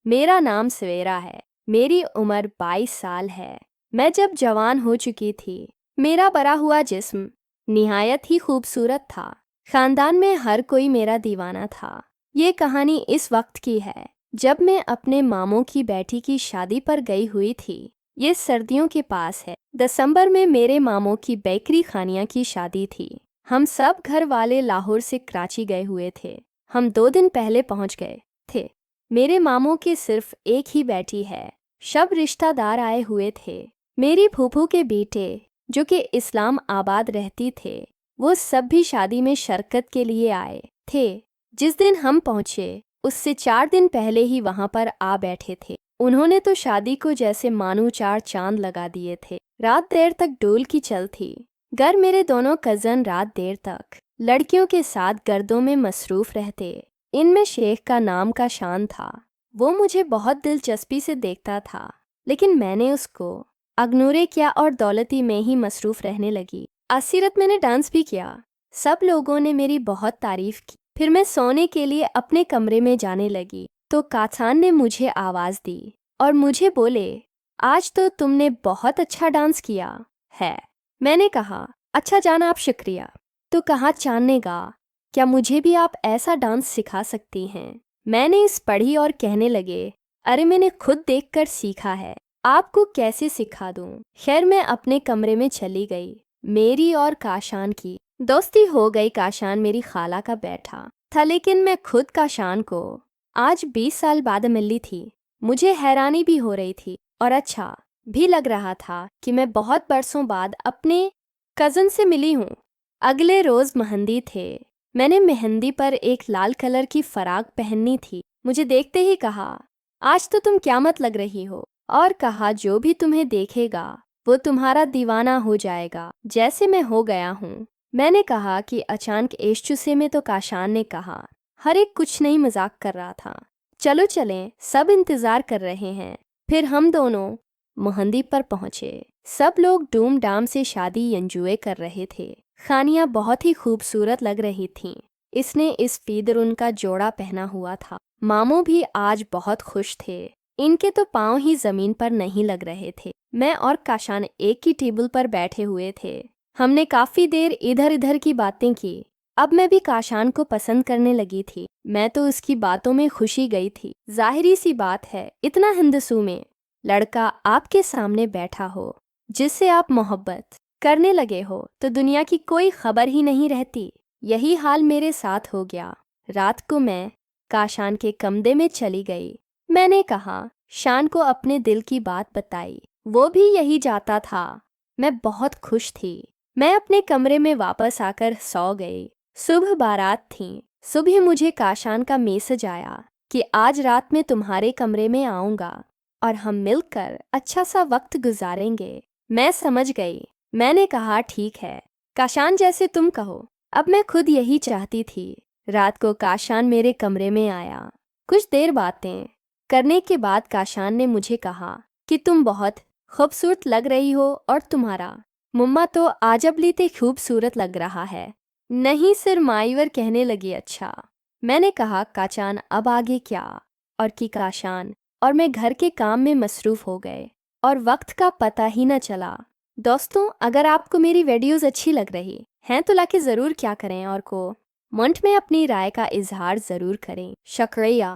मेरा नाम सवेरा है। मेरी उम्र 22 साल है। मैं जब जवान हो चुकी थी, मेरा बड़ा हुआ जिस्म निहायत ही खूबसूरत था। खानदान में हर कोई मेरा दीवाना था। ये कहानी इस वक्त की है जब मैं अपने मामों की बेटी की शादी पर गई हुई थी। ये सर्दियों के पास है। दिसंबर में मेरे मामों की बेकरी खानिया की शादी थी। हम सब घर वाले लाहौर से कराची गए हुए थे। हम 2 दिन पहले पहुंच गए थे। मेरे मामों की सिर्फ एक ही बेटी है। सब रिश्तेदार आए हुए थे। मेरी फूफू के बेटे जो कि इस्लाम आबाद रहती थे, वो सब भी शादी में शिरकत के लिए आए थे। जिस दिन हम पहुंचे उससे 4 दिन पहले ही वहां पर आ बैठे थे। उन्होंने तो शादी को जैसे मानो 4 चांद लगा दिए थे। रात देर तक डोल की चल थी। घर मेरे दोनों कज़न रात देर तक लड़कियों के साथ गर्दों में मसरूफ रहते। इनमें शेख का नाम का शान था। वो मुझे बहुत दिलचस्पी से देखता था, लेकिन मैंने उसको अग्नूरे किया और दौलती में ही मसरूफ रहने लगी। असीरत मैंने डांस भी किया। सब लोगों ने मेरी बहुत तारीफ की। फिर मैं सोने के लिए अपने कमरे में जाने लगी तो काचान ने मुझे आवाज़ दी और मुझे बोले, आज तो तुमने बहुत अच्छा डांस किया है। मैंने कहा, अच्छा जान, आप शुक्रिया। तो कहा, चांद ने कहा, क्या मुझे भी आप ऐसा डांस सिखा सकती हैं? मैंने इस पढ़ी और कहने लगे, अरे मैंने खुद देखकर सीखा है, आपको कैसे सिखा दूं? खैर मैं अपने कमरे में चली गई। मेरी और काशान की दोस्ती हो गई। काशान मेरी खाला का बैठा था, लेकिन मैं खुद काशान को आज 20 साल बाद मिली थी। मुझे हैरानी भी हो रही थी और अच्छा भी लग रहा था कि मैं बहुत बरसों बाद अपने कज़न से मिली हूँ। अगले रोज़ मेहंदी थे। मैंने मेहंदी पर एक लाल कलर की फराक पहननी थी। मुझे देखते ही कहा, आज तो तुम क़यामत लग रही हो, और कहा, जो भी तुम्हें देखेगा वो तुम्हारा दीवाना हो जाएगा जैसे मैं हो गया हूँ। मैंने कहा कि अचानक एशचुसे में तो काशान ने कहा, हर एक कुछ नहीं, मजाक कर रहा था, चलो चलें, सब इंतज़ार कर रहे हैं। फिर हम दोनों मेहंदी पर पहुँचे। सब लोग धूम धाम से शादी एंजॉय कर रहे थे। खानियाँ बहुत ही खूबसूरत लग रही थीं। इसने इस फीदरुन का जोड़ा पहना हुआ था। मामू भी आज बहुत खुश थे। इनके तो पाँव ही जमीन पर नहीं लग रहे थे। मैं और काशान एक ही टेबल पर बैठे हुए थे। हमने काफ़ी देर इधर इधर की बातें की। अब मैं भी काशान को पसंद करने लगी थी। मैं तो उसकी बातों में खुशी गई थी। जाहिरी सी बात है, इतना हिंदसू में लड़का आपके सामने बैठा हो जिससे आप मोहब्बत करने लगे हो तो दुनिया की कोई खबर ही नहीं रहती। यही हाल मेरे साथ हो गया। रात को मैं काशान के कमरे में चली गई। मैंने कहा, शान को अपने दिल की बात बताई। वो भी यही चाहता था। मैं बहुत खुश थी। मैं अपने कमरे में वापस आकर सो गई। सुबह बारात थी। सुबह मुझे काशान का मैसेज आया कि आज रात में तुम्हारे कमरे में आऊँगा और हम मिलकर अच्छा सा वक्त गुजारेंगे। मैं समझ गई। मैंने कहा, ठीक है काशान, जैसे तुम कहो। अब मैं खुद यही चाहती थी। रात को काशान मेरे कमरे में आया। कुछ देर बातें करने के बाद काशान ने मुझे कहा कि तुम बहुत खूबसूरत लग रही हो और तुम्हारा मुम्मा तो आजबलीते खूबसूरत लग रहा है। नहीं, सिर माईवर कहने लगी, अच्छा। मैंने कहा, काचान अब आगे क्या? और कि काशान और मैं घर के काम में मसरूफ़ हो गए और वक्त का पता ही न चला। दोस्तों, अगर आपको मेरी वीडियोस अच्छी लग रही हैं तो लाके ज़रूर क्या करें और को कमेंट में अपनी राय का इजहार ज़रूर करें। शुक्रिया।